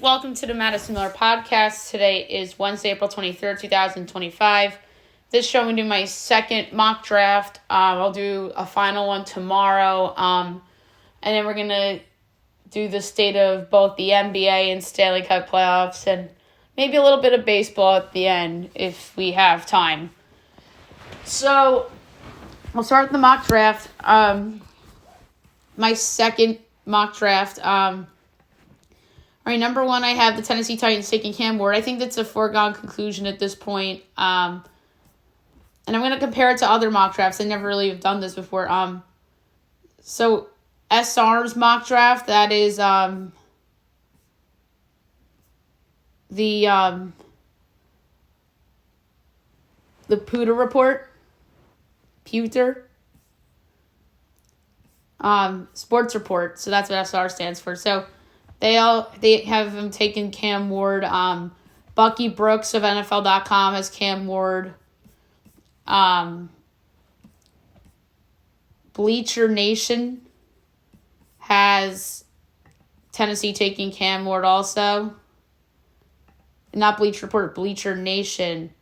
welcome to the Madison Miller Podcast. Today is Wednesday, April 23rd, 2025. This show, I'm going to do my second mock draft. I'll do a final one tomorrow. And then we're going to do the state of both the NBA and Stanley Cup playoffs and maybe a little bit of baseball at the end if we have time. So, I'll start the mock draft. My second mock draft. All right, number one, I have the Tennessee Titans taking Cam Ward. I think that's a foregone conclusion at this point. And I'm going to compare it to other mock drafts. I never really have done this before. So SR's mock draft, that is the Pewter Report. Pewter. Sports Report. So that's what SR stands for. So they have him taking Cam Ward. Bucky Brooks of NFL.com has Cam Ward. Bleacher Nation has Tennessee taking Cam Ward also. Not Bleacher Report, Bleacher Nation.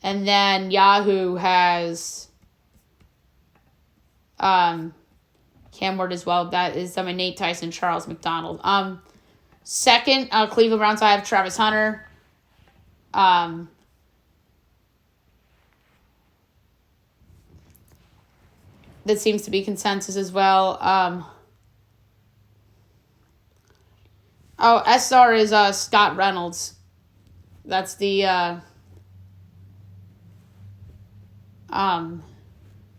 And then Yahoo has Cam Ward as well. That is Nate Tyson, Charles McDonald. Second, Cleveland Browns, I have Travis Hunter. That seems to be consensus as well. SR is Scott Reynolds. That's the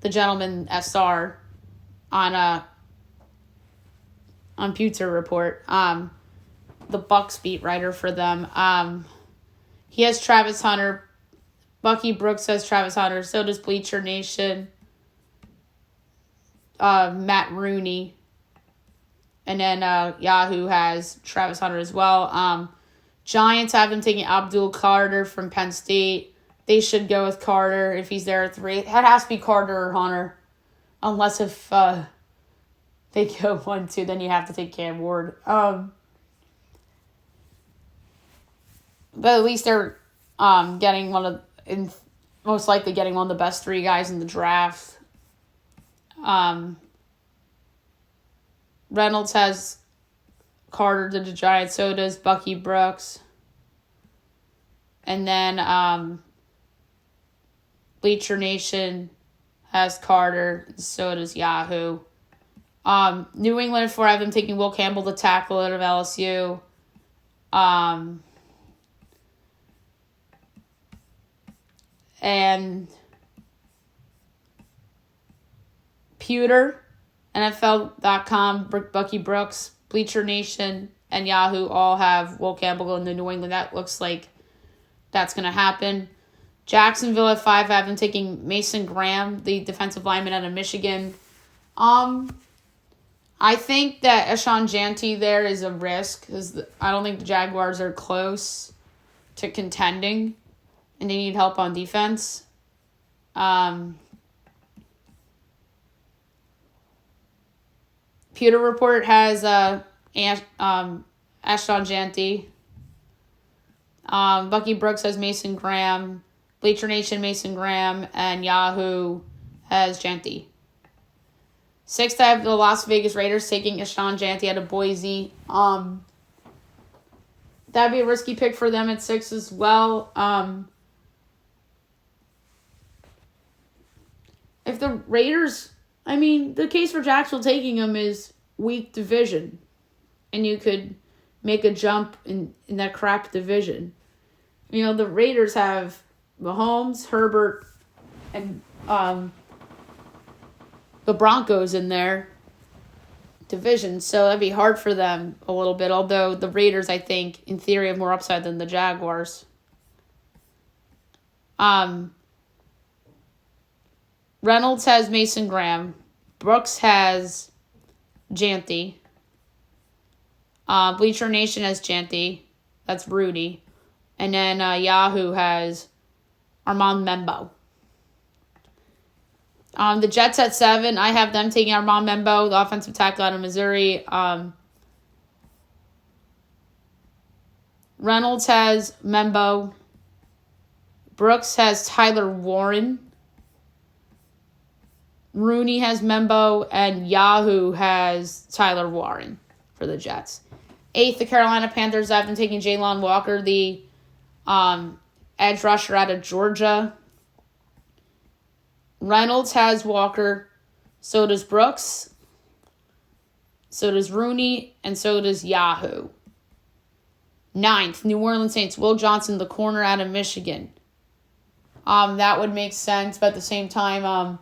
gentleman SR on Pewter Report. The Bucks beat writer for them. He has Travis Hunter. Bucky Brooks has Travis Hunter. So does Bleacher Nation. Matt Rooney. And then Yahoo has Travis Hunter as well. Giants have him taking Abdul Carter from Penn State. They should go with Carter if he's there at 3. It has to be Carter or Hunter. Unless if they go 1-2, then you have to take Cam Ward. But at least they're getting most likely getting one of the best 3 guys in the draft. Reynolds has Carter to the Giants, so does Bucky Brooks. And then Bleacher Nation has Carter, so does Yahoo. New England, for I have them taking Will Campbell, the tackle out of LSU. And Pewter, NFL.com, Bucky Brooks, Bleacher Nation, and Yahoo all have Will Campbell going to New England. That looks like that's going to happen. Jacksonville at 5, I have them taking Mason Graham, the defensive lineman out of Michigan. I think that Eshawn Janty there is a risk because I don't think the Jaguars are close to contending, and they need help on defense. Pewter Report has Eshawn Janty. Bucky Brooks has Mason Graham. Bleacher Nation, Mason Graham. And Yahoo has Janty. 6th, I have the Las Vegas Raiders taking Eshawn Janty out of Boise. That'd be a risky pick for them at 6 as well. If the Raiders, the case for Jacksonville taking them is weak division. And you could make a jump in that crap division. The Raiders have Mahomes, Herbert, and the Broncos in their division. So that'd be hard for them a little bit. Although the Raiders, I think, in theory, have more upside than the Jaguars. Reynolds has Mason Graham. Brooks has Janty. Bleacher Nation has Janty. That's Rudy. And then Yahoo has Armand Membo. The Jets at 7, I have them taking Armand Membo, the offensive tackle out of Missouri. Reynolds has Membo. Brooks has Tyler Warren. Rooney has Membo, and Yahoo has Tyler Warren for the Jets. 8th, the Carolina Panthers. I've been taking Jalen Walker, the edge rusher out of Georgia. Reynolds has Walker. So does Brooks. So does Rooney, and so does Yahoo. 9th, New Orleans Saints. Will Johnson, the corner out of Michigan. That would make sense, but at the same time,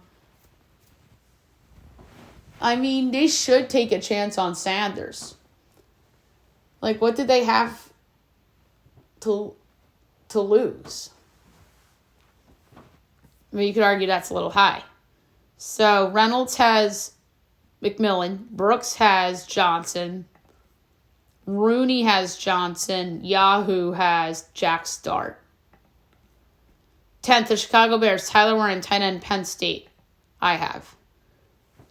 they should take a chance on Sanders. Like, what did they have to lose? You could argue that's a little high. So, Reynolds has McMillan. Brooks has Johnson. Rooney has Johnson. Yahoo has Jack Start. 10th, the Chicago Bears. Tyler Warren, tight end, Penn State. I have.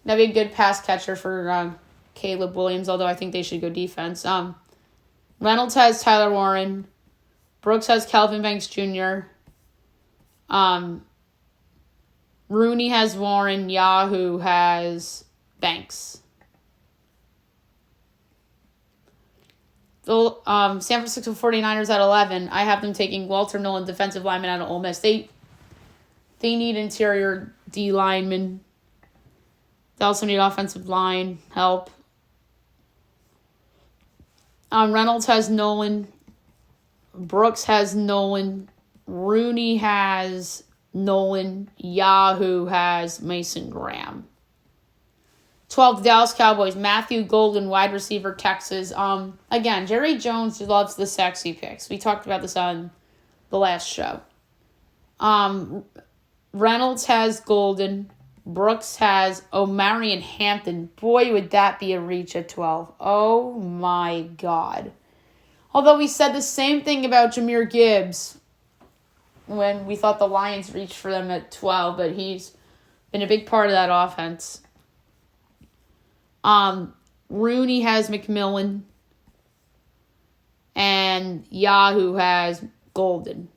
That'd be a good pass catcher for Caleb Williams, although I think they should go defense. Reynolds has Tyler Warren. Brooks has Kelvin Banks Jr. Rooney has Warren. Yahoo has Banks. The San Francisco 49ers at 11. I have them taking Walter Nolan, defensive lineman out of Ole Miss. They need interior D linemen. They also need offensive line help. Reynolds has Nolan. Brooks has Nolan. Rooney has Nolan. Yahoo has Mason Graham. 12th, Dallas Cowboys. Matthew Golden, wide receiver, Texas. Again, Jerry Jones loves the sexy picks. We talked about this on the last show. Reynolds has Golden. Brooks has Omarion Hampton. Boy, would that be a reach at 12. Oh, my God. Although we said the same thing about Jahmyr Gibbs when we thought the Lions reached for them at 12, but he's been a big part of that offense. Rooney has McMillan, and Yahoo has Golden.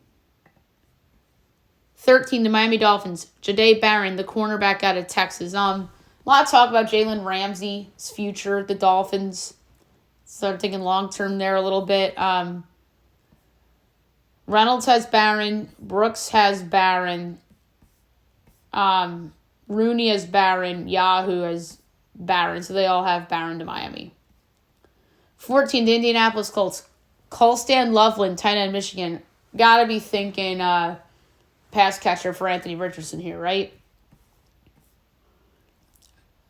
13, the Miami Dolphins. Jahdae Barron, the cornerback out of Texas. A lot of talk about Jalen Ramsey's future at the Dolphins. Started thinking long-term there a little bit. Reynolds has Barron. Brooks has Barron. Rooney has Barron. Yahoo has Barron. So they all have Barron to Miami. 14, the Indianapolis Colts. Colston Loveland, tight end, Michigan. Gotta be thinking pass catcher for Anthony Richardson here, right?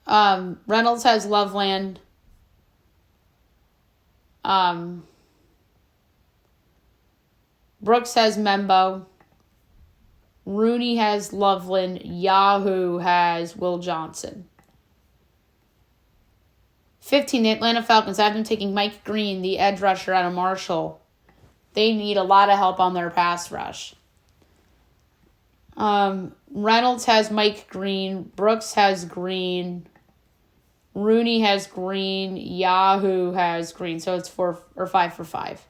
Reynolds has Loveland. Brooks has Membo. Rooney has Loveland. Yahoo has Will Johnson. 15, the Atlanta Falcons. I've been taking Mike Green, the edge rusher out of Marshall. They need a lot of help on their pass rush. Reynolds has Mike Green. Brooks has Green. Rooney has Green. Yahoo has Green. So it's 5 for 5,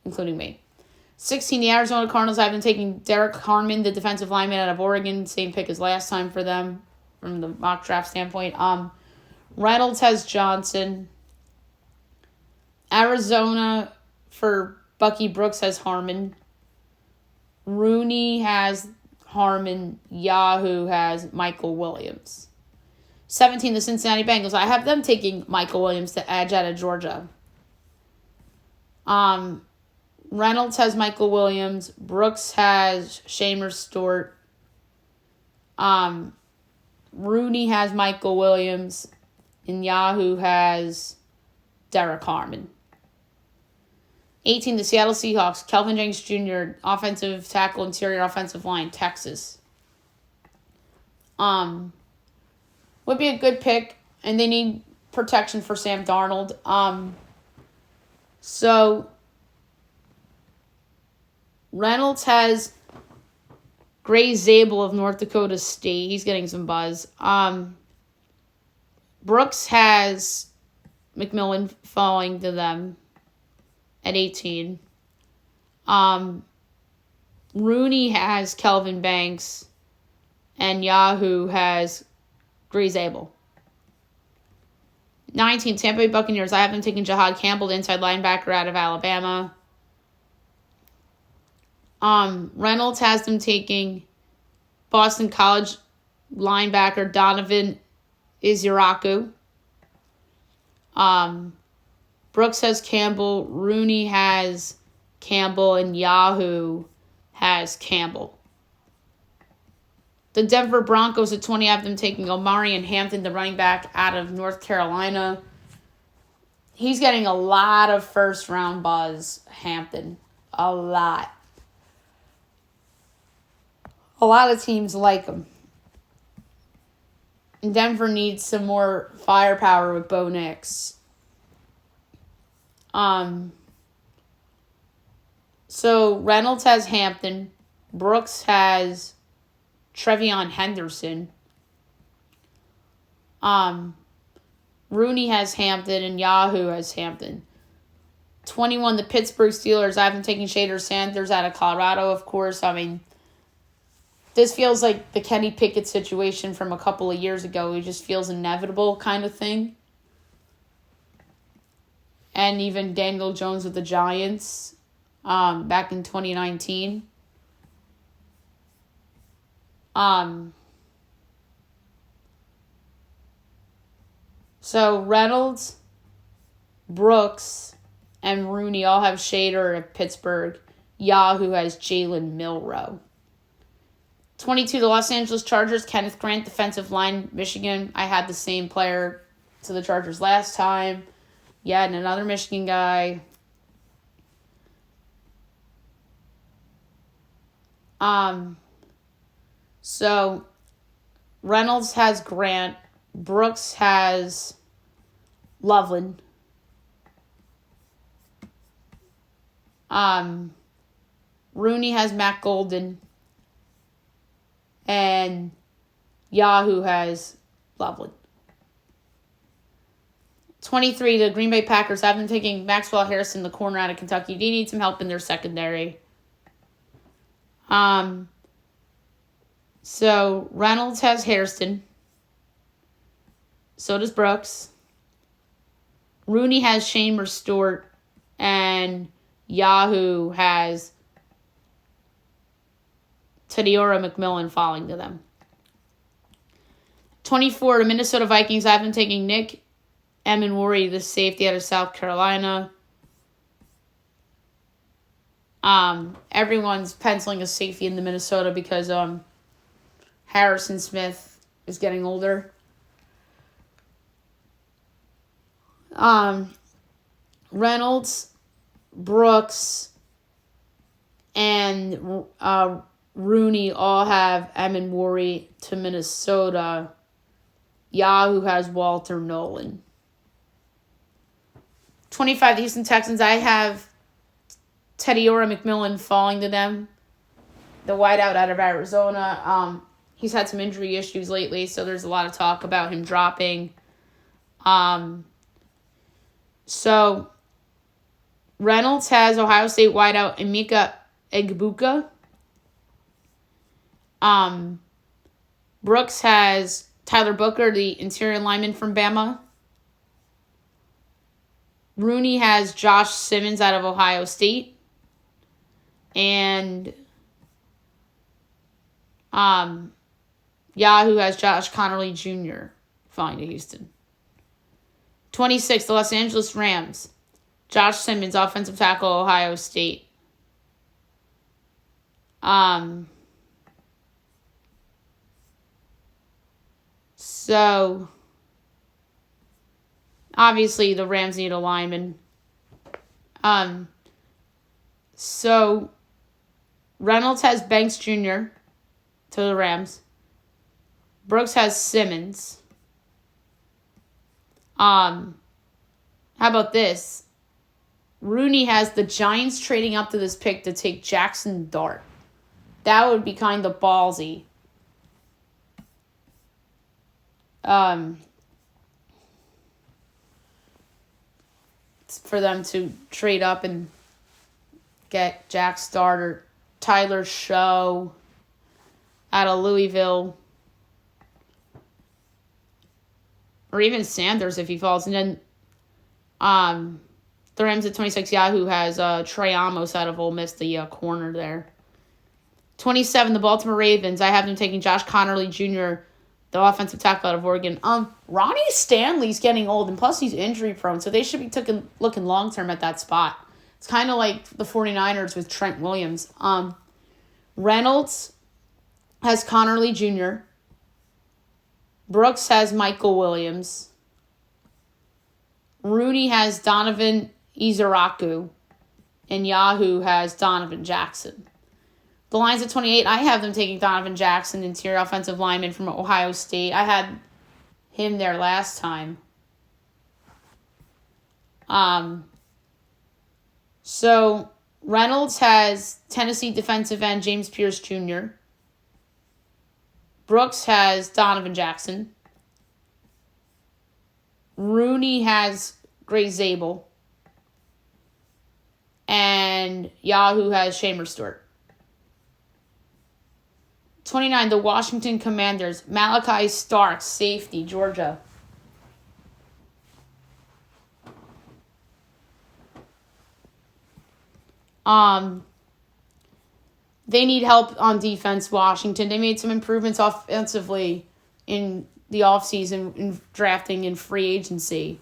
including me. 16, the Arizona Cardinals. I've been taking Derek Harmon, the defensive lineman out of Oregon. Same pick as last time for them from the mock draft standpoint. Reynolds has Johnson. Arizona for Bucky Brooks has Harmon. Rooney has Harmon. Yahoo has Michael Williams. 17, the Cincinnati Bengals. I have them taking Michael Williams, the edge out of Georgia. Reynolds has Michael Williams. Brooks has Shamer Stewart. Rooney has Michael Williams. And Yahoo has Derek Harmon. 18, the Seattle Seahawks. Kelvin Jenks Jr., offensive tackle, interior offensive line, Texas. Would be a good pick, and they need protection for Sam Darnold. So Reynolds has Gray Zabel of North Dakota State. He's getting some buzz. Brooks has McMillan falling to them at 18. Rooney has Kelvin Banks, and Yahoo has Grease Abel. 19, Tampa Bay Buccaneers. I have them taking Jahad Campbell, the inside linebacker out of Alabama. Reynolds has them taking Boston College linebacker Donovan Iziraku. Brooks has Campbell, Rooney has Campbell, and Yahoo has Campbell. The Denver Broncos at 20 have them taking Omarion Hampton, the running back out of North Carolina. He's getting a lot of first-round buzz, Hampton. A lot. A lot of teams like him. And Denver needs some more firepower with Bo Nix. So Reynolds has Hampton. Brooks has Trevion Henderson. Rooney has Hampton and Yahoo has Hampton. 21, the Pittsburgh Steelers. I have them taking Shader Sanders out of Colorado, of course. I mean, this feels like the Kenny Pickett situation from a couple of years ago. It just feels inevitable kind of thing. And even Daniel Jones with the Giants back in 2019. So Reynolds, Brooks, and Rooney all have Shader at Pittsburgh. Yahoo has Jalen Milroe. 22, the Los Angeles Chargers, Kenneth Grant, defensive line, Michigan. I had the same player to the Chargers last time. Yeah, and another Michigan guy. So Reynolds has Grant. Brooks has Loveland. Rooney has Matt Golden. And Yahoo has Loveland. 23, the Green Bay Packers have been taking Maxwell Harrison, the corner out of Kentucky. They need some help in their secondary. So Reynolds has Hairston. So does Brooks. Rooney has Shane Stewart. And Yahoo has Tadiora McMillan falling to them. 24, the Minnesota Vikings. I've been taking Nick Emenwari, the safety out of South Carolina. Everyone's penciling a safety in the Minnesota because Harrison Smith is getting older. Reynolds, Brooks, and Rooney all have Emenwari to Minnesota. Yahoo has Walter Nolan. 25, the Houston Texans. I have Tadiora McMillan falling to them. The wideout out of Arizona. He's had some injury issues lately, so there's a lot of talk about him dropping. So Reynolds has Ohio State wideout Emeka Egbuka. Brooks has Tyler Booker, the interior lineman from Bama. Rooney has Josh Simmons out of Ohio State. And Yahoo has Josh Connerly Jr. falling to Houston. 26, the Los Angeles Rams. Josh Simmons, offensive tackle, Ohio State. So, obviously, the Rams need a lineman. So, Reynolds has Banks Jr. to the Rams. Brooks has Simmons. How about this? Rooney has the Giants trading up to this pick to take Jackson Dart. That would be kind of ballsy. For them to trade up and get Jack Starter, Tyler Show out of Louisville, or even Sanders if he falls. And then the Rams at 26, Yahoo has Trey Amos out of Ole Miss, the corner there. 27, the Baltimore Ravens. I have them taking Josh Connerly Jr., the offensive tackle out of Oregon. Ronnie Stanley's getting old, and plus he's injury prone, so they should be looking long-term at that spot. It's kind of like the 49ers with Trent Williams. Reynolds has Connerly Jr. Brooks has Michael Williams. Rooney has Donovan Izaraku. And Yahoo has Donovan Jackson. The Lions at 28, I have them taking Donovan Jackson, interior offensive lineman from Ohio State. I had him there last time. So Reynolds has Tennessee defensive end James Pierce Jr. Brooks has Donovan Jackson. Rooney has Gray Zabel. And Yahoo has Shamer Stewart. 29, the Washington Commanders. Malachi Starks, safety, Georgia. They need help on defense, Washington. They made some improvements offensively in the offseason in drafting and free agency.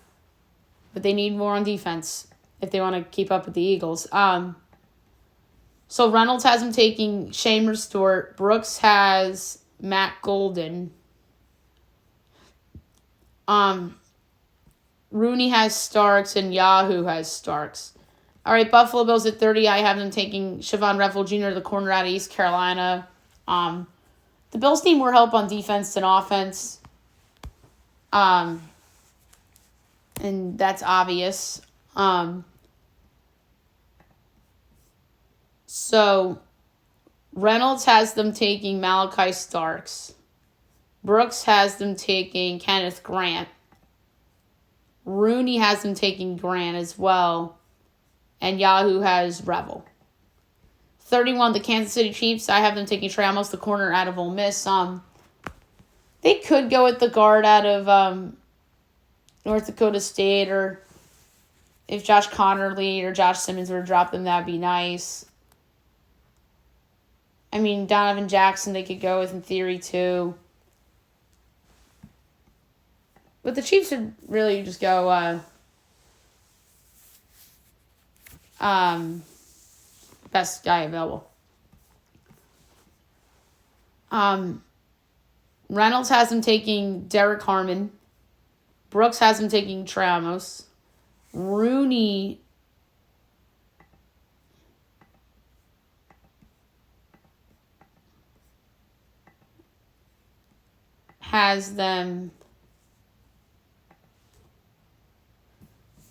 But they need more on defense if they want to keep up with the Eagles. So Reynolds has him taking Shamer Stewart. Brooks has Matt Golden. Rooney has Starks, and Yahoo has Starks. All right, Buffalo Bills at 30. I have them taking Siobhan Reffel Jr., the corner out of East Carolina. The Bills need more help on defense than offense. And that's obvious. So Reynolds has them taking Malachi Starks. Brooks has them taking Kenneth Grant. Rooney has them taking Grant as well. And Yahoo has Revel. 31, the Kansas City Chiefs. I have them taking Trey Amos, the corner out of Ole Miss. They could go with the guard out of North Dakota State, or if Josh Connerly or Josh Simmons were to drop them, that'd be nice. I mean, Donovan Jackson they could go with in theory too. But the Chiefs would really just go best guy available. Reynolds has him taking Derek Harmon. Brooks has him taking Trey Amos. Rooney has them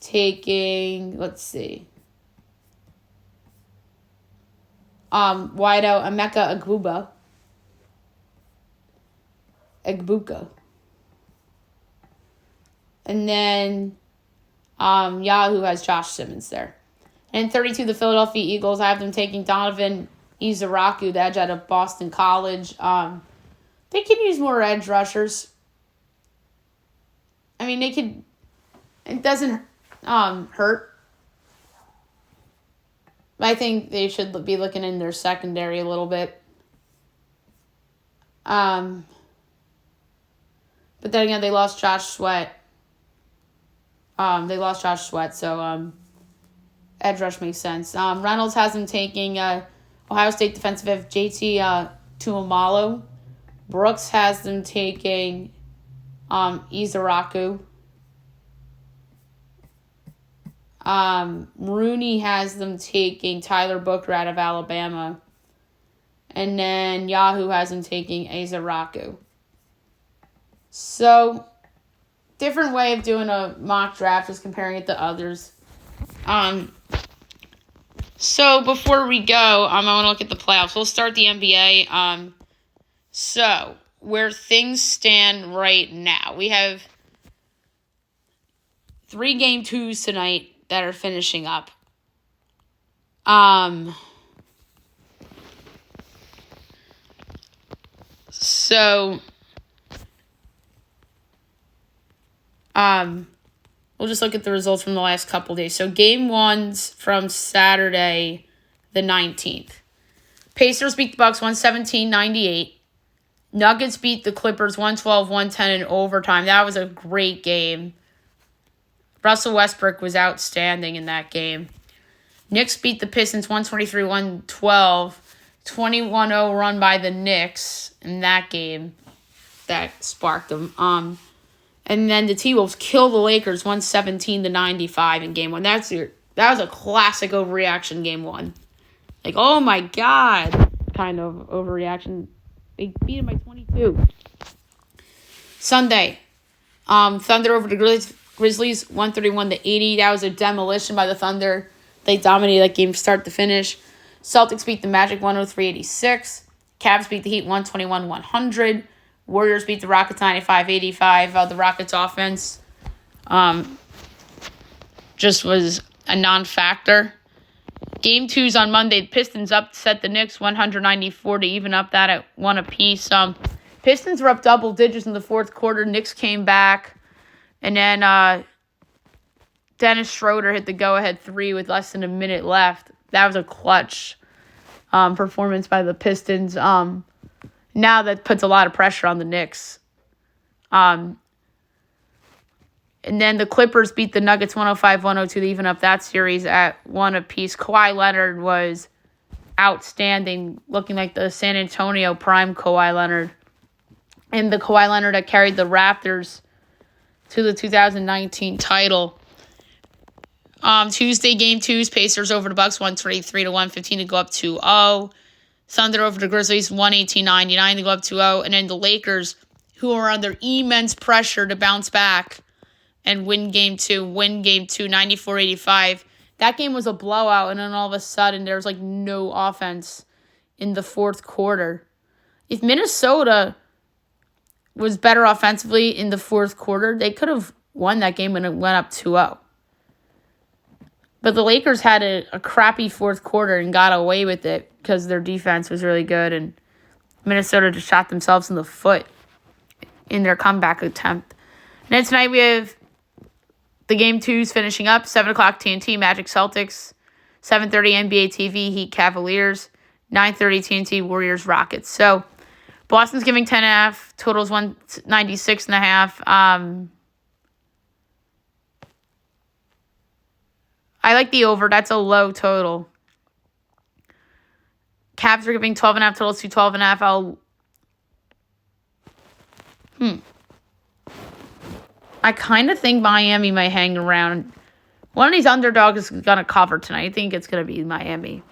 taking, let's see, wideout Emeka Egbuka. And then Yahoo has Josh Simmons there. And 32, the Philadelphia Eagles, I have them taking Donovan Izaraku, the edge out of Boston College. They could use more edge rushers. I mean, they could. It doesn't hurt. I think they should be looking in their secondary a little bit. But then again, they lost Josh Sweat. So edge rush makes sense. Reynolds has him taking Ohio State defensive end JT Tuamalo. Brooks has them taking Izaraku. Rooney has them taking Tyler Booker out of Alabama. And then Yahoo has them taking Izaraku. So, different way of doing a mock draft is comparing it to others. So, before we go, I want to look at the playoffs. We'll start the NBA. So, where things stand right now. We have 3 game twos tonight that are finishing up. So, we'll just look at the results from the last couple days. So, game ones from Saturday, the 19th. Pacers beat the Bucks 117-98. Nuggets beat the Clippers 112-110 in overtime. That was a great game. Russell Westbrook was outstanding in that game. Knicks beat the Pistons 123-112. 21-0 run by the Knicks in that game. That sparked them. And then the T-Wolves kill the Lakers 117-95 in game one. That was a classic overreaction game one. Like, oh my God, kind of overreaction. They beat him by 22. Sunday, Thunder over the Grizzlies 131-80. That was a demolition by the Thunder. They dominated that game start to finish. Celtics beat the Magic 103-86. Cavs beat the Heat 121-100. Warriors beat the Rockets 95-85. The Rockets offense just was a non-factor. Game twos on Monday. The Pistons upset the Knicks 194 to even up that at one apiece. Pistons were up double digits in the fourth quarter. Knicks came back. And then Dennis Schroeder hit the go-ahead three with less than a minute left. That was a clutch performance by the Pistons. Now that puts a lot of pressure on the Knicks. And then the Clippers beat the Nuggets 105-102 to even up that series at one apiece. Kawhi Leonard was outstanding, looking like the San Antonio prime Kawhi Leonard. And the Kawhi Leonard that carried the Raptors to the 2019 title. Tuesday, game twos, Pacers over the Bucks 123-115 to go up 2-0. Thunder over the Grizzlies 118-99 to go up 2-0. And then the Lakers, who are under immense pressure to bounce back and win game two, 94-85. That game was a blowout, and then all of a sudden there was like no offense in the fourth quarter. If Minnesota was better offensively in the fourth quarter, they could have won that game when it went up 2-0. But the Lakers had a crappy fourth quarter and got away with it because their defense was really good, and Minnesota just shot themselves in the foot in their comeback attempt. And then tonight we have the game twos finishing up, 7 o'clock TNT, Magic Celtics, 7:30 NBA TV, Heat Cavaliers, 9:30 TNT, Warriors Rockets. So Boston's giving 10.5, totals 196.5. I like the over. That's a low total. Cavs are giving 12.5, totals to 12.5. I kind of think Miami might hang around. One of these underdogs is going to cover tonight. I think it's going to be Miami.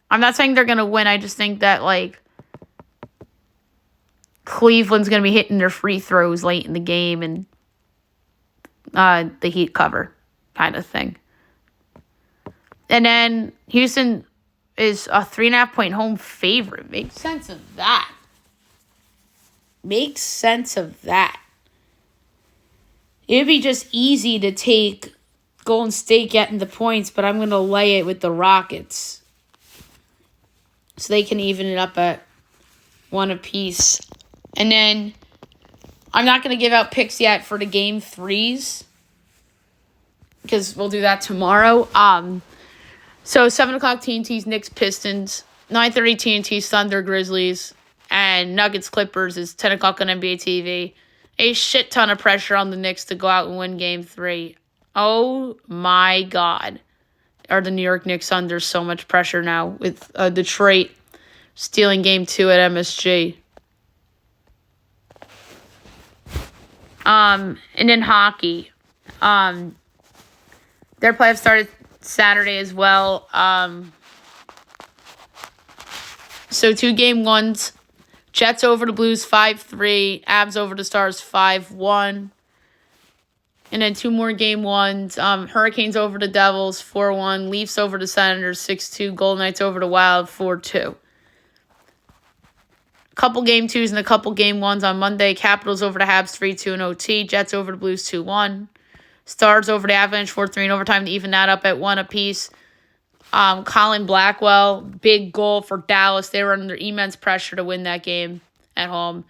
I'm not saying they're going to win. I just think that, like, Cleveland's going to be hitting their free throws late in the game and the Heat cover kind of thing. And then Houston is a 3.5-point home favorite. Makes sense of that. It'd be just easy to take Golden State getting the points, but I'm going to lay it with the Rockets. So they can even it up at one apiece. And then I'm not going to give out picks yet for the game threes, because we'll do that tomorrow. So 7 o'clock TNT's Knicks Pistons, 9:30 TNT's Thunder Grizzlies, and Nuggets Clippers is 10 o'clock on NBA TV. A shit ton of pressure on the Knicks to go out and win game three. Oh my God. Are the New York Knicks under so much pressure now with Detroit stealing game two at MSG. And then hockey. Their playoffs started Saturday as well. So 2 game ones. Jets over the Blues 5-3. Avs over the Stars 5-1. And then 2 more game ones. Hurricanes over the Devils 4-1. Leafs over the Senators 6-2. Golden Knights over the Wild 4-2. Couple game twos and a couple game ones on Monday. Capitals over the Habs 3-2 in OT. Jets over the Blues 2-1. Stars over the Avalanche 4-3 in overtime to even that up at 1 apiece. Colin Blackwell, big goal for Dallas. They were under immense pressure to win that game at home.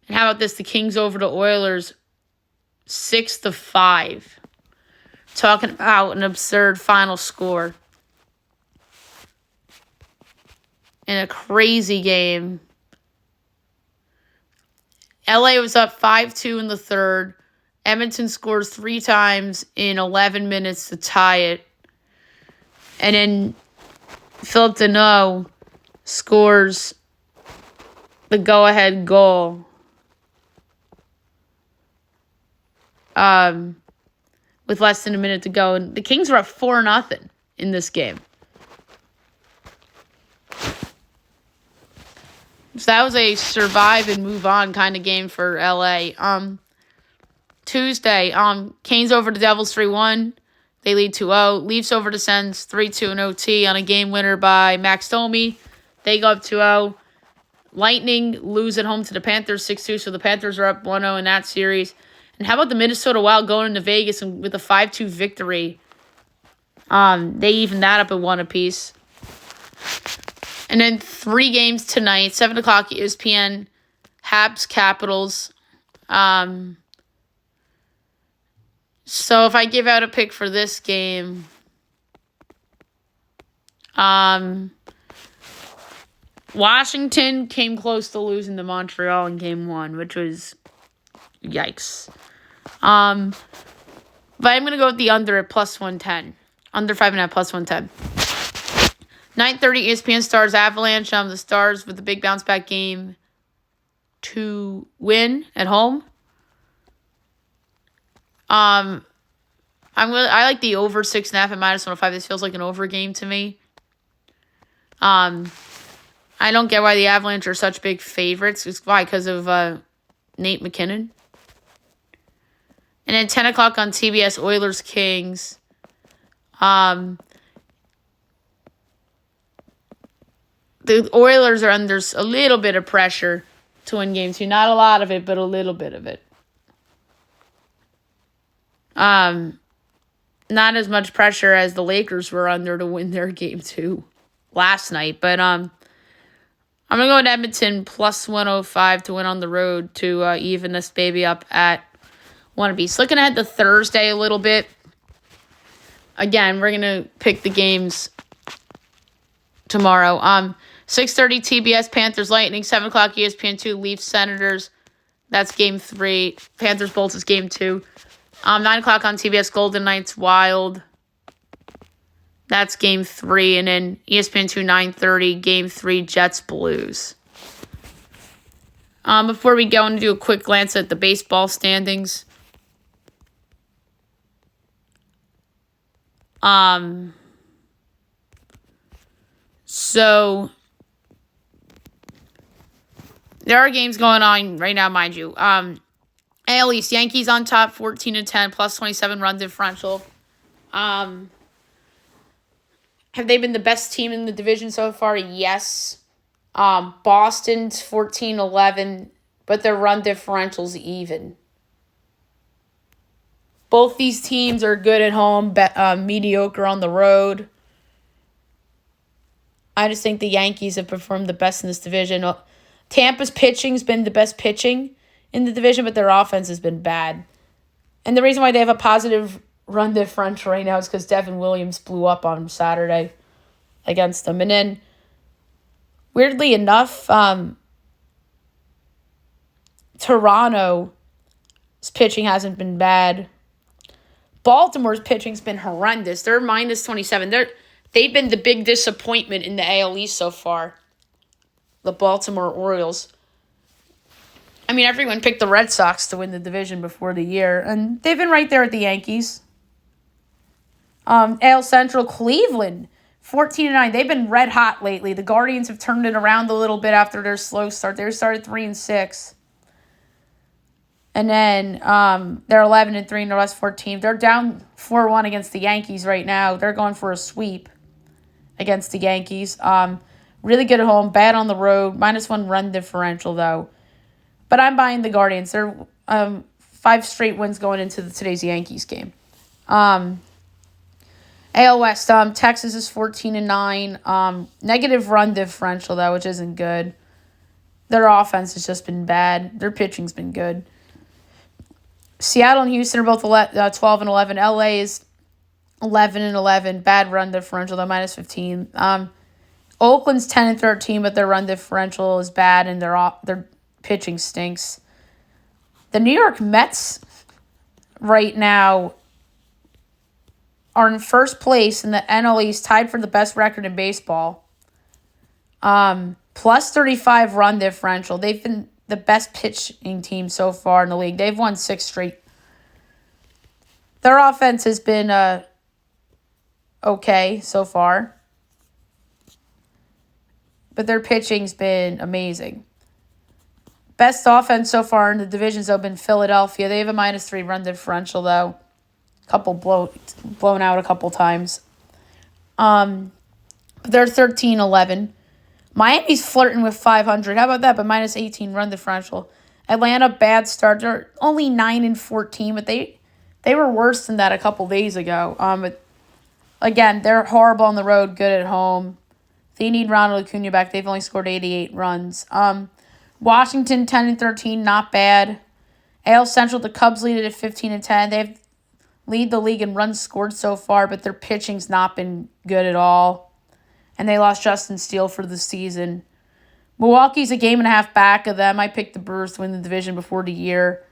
And how about this? The Kings over the Oilers, 6-5. Talking about an absurd final score. In a crazy game. LA was up 5-2 in the third. Edmonton scores 3 times in 11 minutes to tie it. And then Philip Deneau scores the go-ahead goal. With less than a minute to go. And the Kings were up 4-0 in this game. So that was a survive and move on kind of game for LA. Tuesday, Canes over the Devils 3-1. They lead 2-0. Leafs over the Sens 3-2 in OT on a game winner by Max Domi. They go up 2-0. Lightning lose at home to the Panthers 6-2, so the Panthers are up 1-0 in that series. And how about the Minnesota Wild going into Vegas and with a 5-2 victory? They even that up at 1 apiece. And then 3 games tonight, 7 o'clock ESPN, Habs Capitals. So if I give out a pick for this game, Washington came close to losing to Montreal in game 1, which was yikes. But I'm going to go with the under at plus 110. Under 5.5 plus 110. 9:30 ESPN Stars Avalanche. The Stars with the big bounce back game to win at home. I like the over 6.5 at minus 105. This feels like an over game to me. I don't get why the Avalanche are such big favorites. It's why? Because of Nate McKinnon. And then 10 o'clock on TBS, Oilers Kings. The Oilers are under a little bit of pressure to win game 2. Not a lot of it, but a little bit of it. Not as much pressure as the Lakers were under to win their game 2 last night. But I'm going to go with Edmonton plus 105 to win on the road to even this baby up at 1 apiece. Looking ahead to Thursday a little bit. Again, we're going to pick the games tomorrow. 6:30 TBS, Panthers Lightning. 7 o'clock ESPN2, Leafs Senators. That's game 3. Panthers Bolts is game 2. 9 o'clock on TBS, Golden Knights Wild. That's game 3. And then ESPN2, 9:30, game 3, Jets Blues. Before we go, I'm going to do a quick glance at the baseball standings. So there are games going on right now, mind you. AL East, Yankees on top, 14-10, plus 27 run differential. Have they been the best team in the division so far? Yes. Boston's 14-11, but their run differential's even. Both these teams are good at home, mediocre on the road. I just think the Yankees have performed the best in this division. Tampa's pitching's been the best pitching in the division, but their offense has been bad. And the reason why they have a positive run differential right now is because Devin Williams blew up on Saturday against them. And then, weirdly enough, Toronto's pitching hasn't been bad. Baltimore's pitching's been horrendous. They're minus 27. They've been the big disappointment in the AL East so far. The Baltimore Orioles. I mean, everyone picked the Red Sox to win the division before the year, and they've been right there at the Yankees. AL Central, Cleveland, 14-9. They've been red hot lately. The Guardians have turned it around a little bit after their slow start. They started 3-6. And then they're 11-3 in the last 14. They're down 4-1 against the Yankees right now. They're going for a sweep against the Yankees. Really good at home, bad on the road. -1 run differential, though. But I'm buying the Guardians. They're 5 straight wins going into today's Yankees game. AL West, Texas is 14-9. Negative run differential, though, which isn't good. Their offense has just been bad. Their pitching's been good. Seattle and Houston are both 12-11. LA is 11-11. Bad run differential, though, minus 15. Oakland's 10-13, but their run differential is bad, and their pitching stinks. The New York Mets right now are in first place in the NL East, tied for the best record in baseball. Plus 35 run differential. They've been the best pitching team so far in the league. They've won 6 straight. Their offense has been okay so far, but their pitching's been amazing. Best offense so far in the division's been Philadelphia. They have a minus 3 run differential, though. Couple blown out a couple times. But they're 13-11. Miami's flirting with 500. How about that? But minus 18 run differential. Atlanta, bad start. They're only 9-14, but they were worse than that a couple days ago. But again, they're horrible on the road, good at home. They need Ronald Acuna back. They've only scored 88 runs. Washington 10-13, not bad. AL Central, the Cubs lead it at 15-10. They've lead the league in runs scored so far, but their pitching's not been good at all. And they lost Justin Steele for the season. Milwaukee's a game and a half back of them. I picked the Brewers to win the division before the year.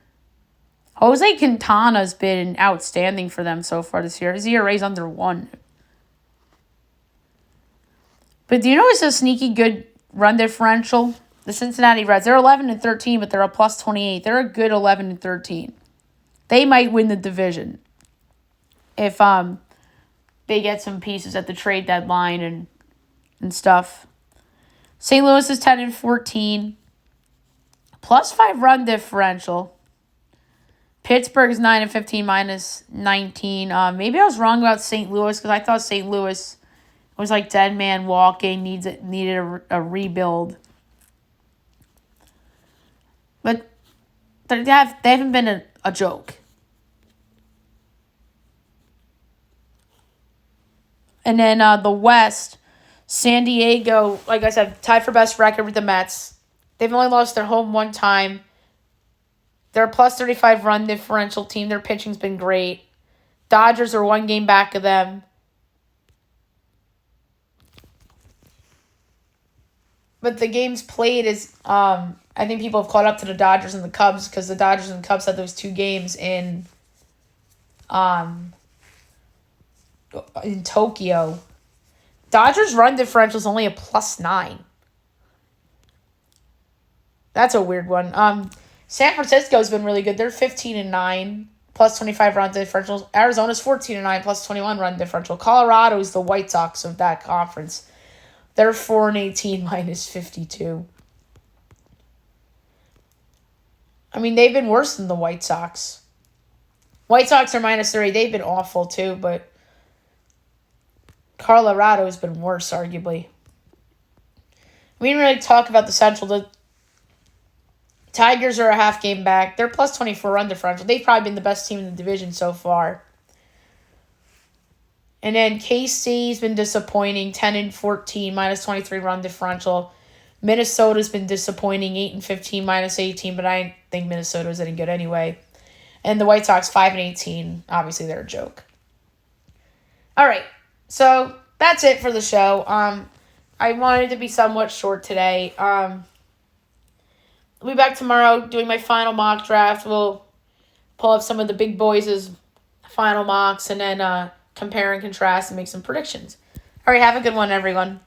Jose Quintana's been outstanding for them so far this year. His ERA's under 1. But do you know it's a sneaky good run differential? The Cincinnati Reds, they're 11-13, but they're a plus 28. They're a good 11-13. They might win the division if they get some pieces at the trade deadline and stuff. St. Louis is 10-14. Plus 5 run differential. Pittsburgh is 9-15, minus 19. Maybe I was wrong about St. Louis because I thought St. Louis was like dead man walking, needed a rebuild. But they haven't been a joke. And then the West, San Diego, like I said, tied for best record with the Mets. They've only lost their home one time. They're a plus 35 run differential team. Their pitching's been great. Dodgers are 1 game back of them. But the games played is, I think people have caught up to the Dodgers and the Cubs because the Dodgers and the Cubs had those 2 games in Tokyo. Dodgers run differential is only a plus 9. That's a weird one. San Francisco's been really good. They're 15-9, plus 25 run differentials. Arizona's 14-9, plus 21 run differential. Colorado's the White Sox of that conference. They're 4-18, minus 52. I mean, they've been worse than the White Sox. White Sox are minus 3. They've been awful too, but Colorado's been worse, arguably. We didn't really talk about the Central. The Tigers are a half game back. They're plus 24 run differential. They've probably been the best team in the division so far. And then KC's been disappointing, 10-14, minus 23 run differential. Minnesota's been disappointing, 8-15, minus 18, but I think Minnesota's any good anyway. And the White Sox, 5-18. Obviously, they're a joke. All right, so that's it for the show. I wanted to be somewhat short today. I'll be back tomorrow doing my final mock draft. We'll pull up some of the big boys' final mocks and then compare and contrast and make some predictions. All right, have a good one, everyone.